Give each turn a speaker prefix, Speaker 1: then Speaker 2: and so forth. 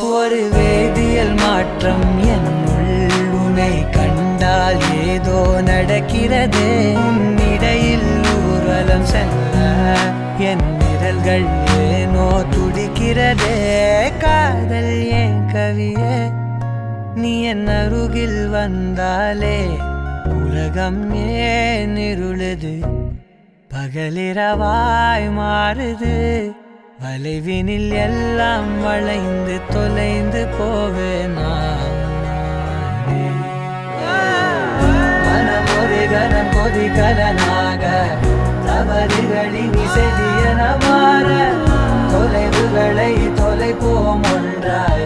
Speaker 1: ஒரு வேதியியல் மாற்றம் என்னுள் உன்னை கண்டால் ஏதோ நடக்கிறது. இடையில் ஊர்வலம் செல்ல என் விரல்கள் ஏனோ துடிக்கிறதே. காதல் ஏன் கவியே, நீ என் அருகில் வந்தாலே உலகம் ஏன் இருளுது, பகலிரவாய் மாறுது. வளைவினில் எல்லாம் வளைந்து தொலைந்து போவேனா. மனம் ஒரு கணம் கொதிகலனாக தவறுகளின் இசையன மாற தொலைவுகளை தொலைப்போம் ஒன்றாய்.